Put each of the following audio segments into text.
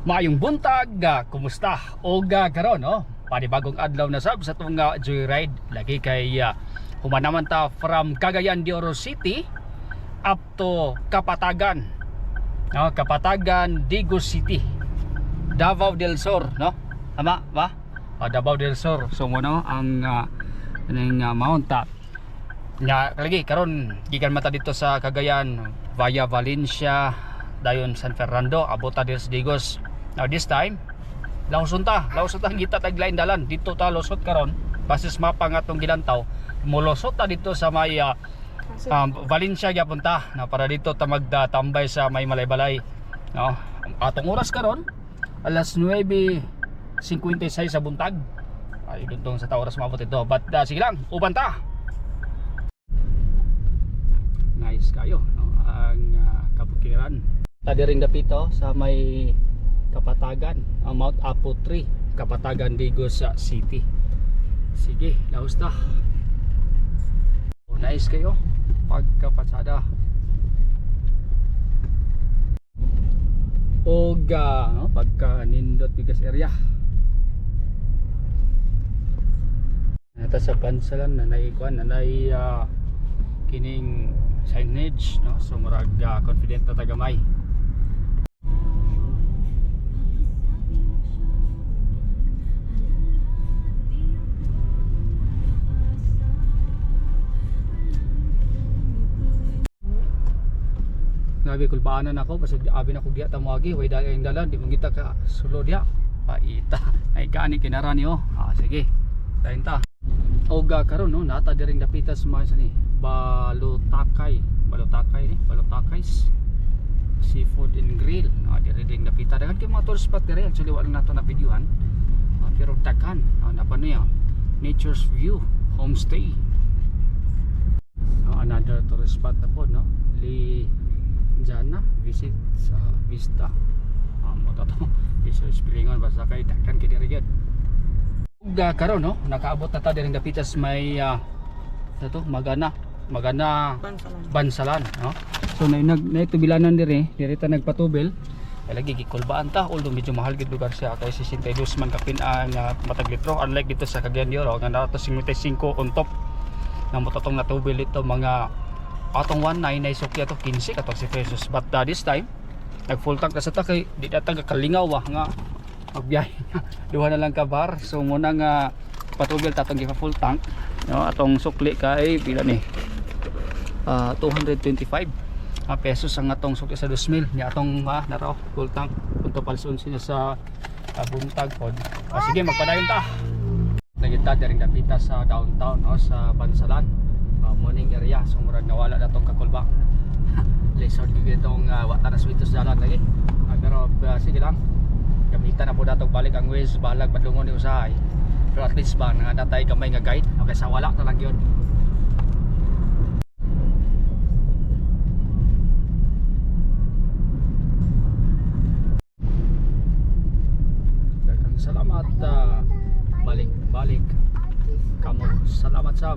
Maayong buntag, kumusta? O karon no? Panibagong adlaw na sab sa itong joyride. Lagi kay humanaman ta from Cagayan de Oro City up to Kapatagan. No, Kapatagan, Digos City, Davao del Sur, no? Tama ba? Davao del Sur. So mo no ang mount ta. Nga lagi karon gikan mata dito sa Cagayan via Valencia, dayon San Fernando, abota del Digos. Now this time lawson ta kita taglain dalan dito ta losot karon basis mapa nga tong gilantaw molosot ta dito sa may Valencia gyapon ta na para dito ta magtambay sa may Malaybalay, no? Atong oras karon alas 9:56 sa buntag. Ay dito sa ta oras maabot ito, but sige lang uban ta. Nice kayo, no? Ang kabukiran ta diring dapito sa may Kapatagan, Mount Apo 3, Kapatagan, Digos City. Sige, laos ta. Nice kayo pagkapasada. Oga, no? Pagka nindot bigas area. Nata sa Bansalan na naikuan na kining signage, no? So murag confident na tagamay. Grabe kulbaanan ako basta abi na ko diya tamuagi way dayon dalan di mangita ka sulo diya paita ay kaani kinarani oh. Sige dayon ta oga karon no nata diring dapitas mga ni Balutakay ni Balutakays Seafood and Grill. Diri ding dapita dagan kay mga tourist spot diri actually wala nato na videohan, pero takan napa niya Nature's View Homestay. Another tourist spot na po, no? Jana visit sa Vista. Mo to iso spilingon basta kay takan kay diri gyud. Uga karon no nakaabot na ta diring dapitas may Magana Bansalan, no? So na tubilanan diri ta nagpatubel ay lagi gikulbaan ta, although medyo mahal gid lugar siya kay 62 man kapin ang matag litro, unlike dito sa Cagayan de Oro nga nato 55 on top na motatong natubel ito mga atong 19 na isukya to 15 14 pesos, but this time nag full tank na sa ta kay di na taga kalingaw nga magbiyahe duha na lang ka bar. So muna nga patubel tatong gipa full tank, no? Atong sukli kay pila ni 225 pesos ang atong sukli sa 2,000 ni atong naraw full tank punto palson siya sa buntag pod. Sige magpadayon ta nagita diring dapita sa downtown, no? Sa Bansalan morning area. So murag nawala na tong kakulba lesson gid itong wata na switos dalan lagi, pero sige lang gamitan na po datong balik ang ways balag padungon ni usahay, pero at least ba nangatay gamay nga guide okay sa wala na lang yun. Daghang salamat, balik kamo, salamat sa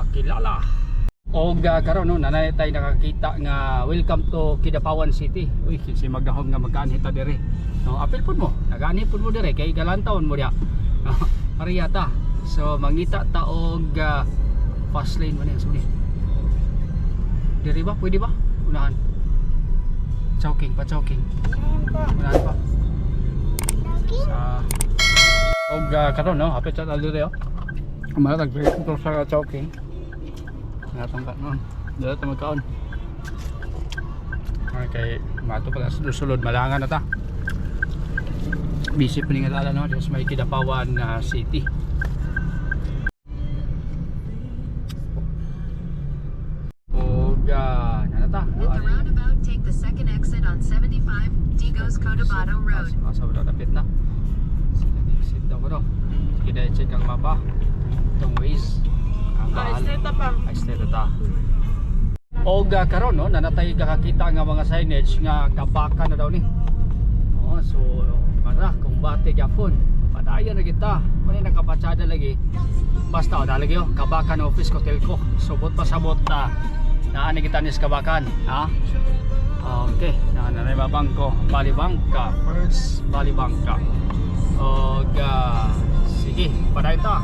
kilala. Og karon no nanay tay nakakita nga welcome to Kidapawan City. Uy si magdahom nga magkaanhi ta diri, no? Apil pud mo nagaanhi pud mo diri kay galantawon mo diya, no? Pariyata. So mangita ta og fast lane man suni diri ba pwede ba unahan choking unahan pa sa og karon no apil ta diri oh malatag dito sa choking natang ka noon dito ta magkaon kay mato pala sulod malangan na ta busy pa nga dala, no? Diyos may Kidapawan City. Oga nanata at the roundabout take the second exit on 75 Digos Cotabato Road. Sa dapit na second exit daw ko no. Sige check ang mapa itong ways ay straight ta. Og karon no nanatay kakakita nga mga signage nga kabaka na daw ni. Masbate gyapon. Padayon na kita. Muni nakapatsada lagi. Basta dalagi yo Kabakan office ko telco. Subot pasabot na naani kita nis Kabakan, ha? Okay, nanay bangko Balibangka, first Balibangka. Og sige, padayon ta.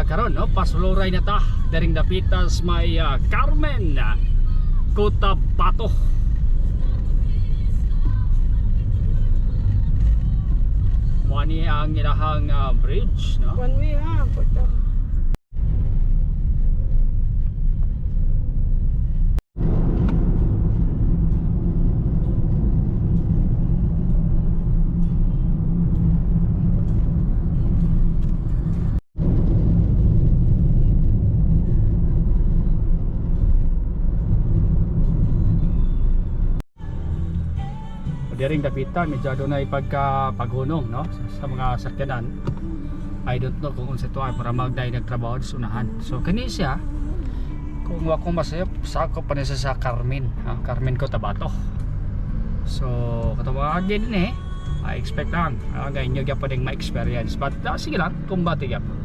Karon no pasuluray na ta daring dapitas may Carmen Cotabato. Mani ang ilahang bridge no. One way ha, puto. Daring dapitan medyo adunay paghunong no sa mga sakyanan. I don't know kung unsa to ay para magday nagtrabaho sa unahan. So kani siya kung ako masayop sakop pa ni siya sa Carmen, Carmen Cotabato. So katawag din I expect lang ngayon nyo gyapon ding ma-experience but sige lang kung bati gyapon.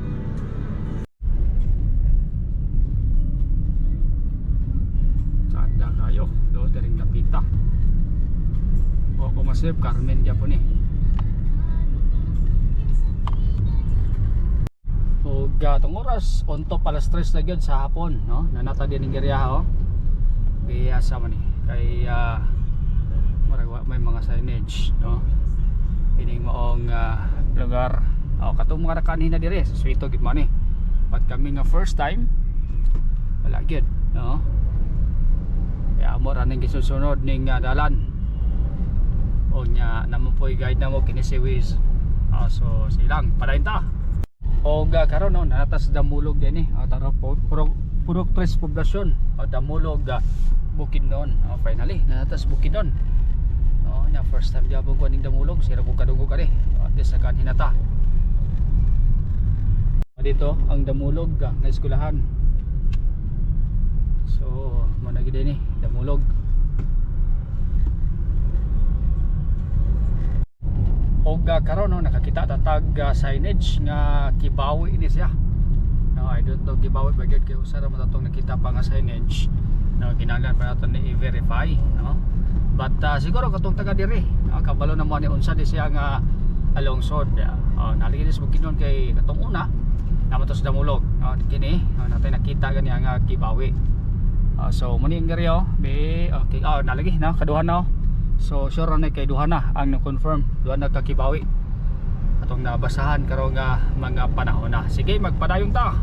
Sada kayo do daring dapita. O masayop Carmen gyapon o gatong oras on top alas 3 na gyud sa hapon no nanata din ng area ho biyasa man kay may mga signage no ining maong lugar katong mga nakanin na dire suito gid man but kami nga first time wala gyud no kaya mo ra ning gisusunod ning dalan o nya namon po'y guide na mo kini si Wiz. So silang padayon ta. O karon no natas Damulog din tara puro tres poblasyon Damulog Bukidnon. Finally natas Bukidnon. Na first time jabong ko ning Damulog sira ko kadungog ani at least sa hinata. Dito ang Damulog nga eskwelahan. So mo na gid ni Damulog. Og karon no nakakita tatag signage nga Kibawi ini siya. No, I don't know Kibawi ba gyud kay usa ra mo tatong nakita pa nga signage. No, kinahanglan pa naton ni i-verify, no. But siguro katong taga diri, kabalo na mo ni unsa di siya nga alongsod. Naligid sa Bukidnon kay katong una naman to sa Damulog. Kini natay nakita gani nga Kibawi. So muni ang gari okay, nalagi na kaduhan na. So sure na kay duha na ang na-confirm duha na ka Kibawi atong nabasahan karon nga mga panahon na. Sige magpadayong ta.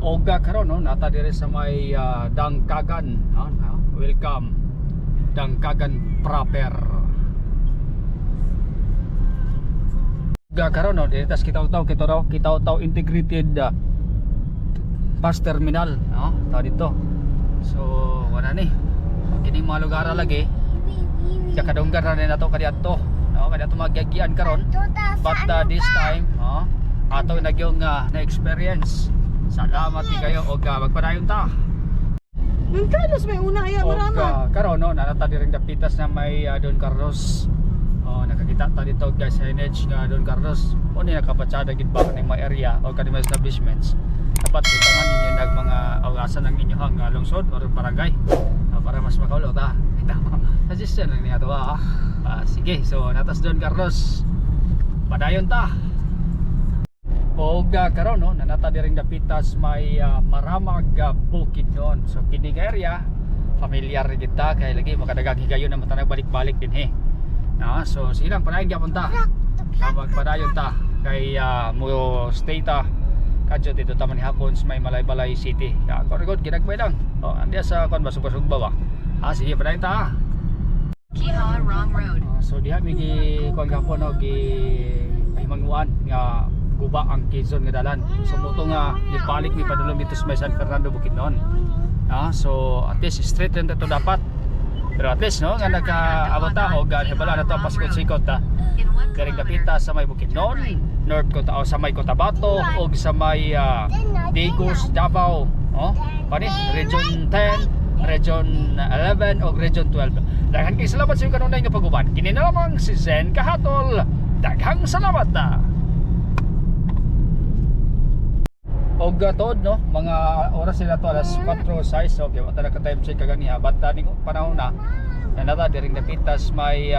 Oga karon no nata dire sa may Dangkagan welcome Dangkagan proper. Oga karon no dire tas kita integrated bus terminal no ta dito. So wala ni kini mga lugar lagi ya kadunggan ra na to kadiadto no kadiadto magyagian karon but this time ato nagyong na experience. Salamat kayo og magpadayon ta. Nung Carlos may una ya marama. Karon no nanata diring dapitas na may Don Carlos. Nakakita ta dito guys signage nga Don Carlos. O ni nakapatsada gid ba ning mga area o kanang mga establishments. Dapat butangan ninyo nag mga awasan ng inyong lungsod or barangay para mas makaulo ta. Suggestion lang niya to sige, so natas Don Carlos. Padayon ta. O karon no nanata diring dapitas may Maramag Bukidnon. So kini nga area familiar gid ta kay lagi makadagang higayon na matanag balik-balik din so silang padayon gyapon ta. Magpadayon ta kay mo stay ta kadto dito ta man hapon sa may Malaybalay City. Korigod ginagmay lang. Andiya sa kon basug-basug ba. Sige padayon ta. Kiha, wrong road. So diha mi gi kuan gapon no gi pahimangguan nga guba ang Quezon nga dalan. So moto nga nipalik mi padulong dito sa may San Fernando Bukidnon. So at least straight rin to dapat. Pero at least no nga nakaabot ta og hebala na to ang pasikot-sikot ta. In 1 Direk kilometer, dapita sa may Bukidnon, North Cota o sa may Cotabato o sa may Digos, Davao, pani Region 10, Region 11 o Region 12. Daghang kay salamat sa iyong kanunay nga paguban. Kini na lamang si Zen Kahatol. Daghang salamat na. Og tod no, mga oras sila to alas 4:06 okay, wala ka time check kaganiha bata ni panahon na nata diring dapitas may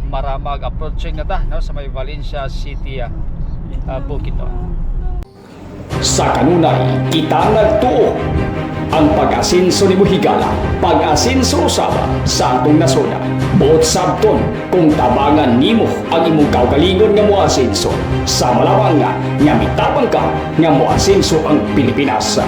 maramag approaching na ta no sa may Valencia City Bukidnon. Sa kanunay, kita nagtuo ang pag-asinso ni Buhigala, pag-asinso usaba sa atong nasona. Buot sabton kung tabangan nimo ang imong kaugalingon nga moasinso sa malawang nga mitapang ka nga moasinso ang Pilipinas.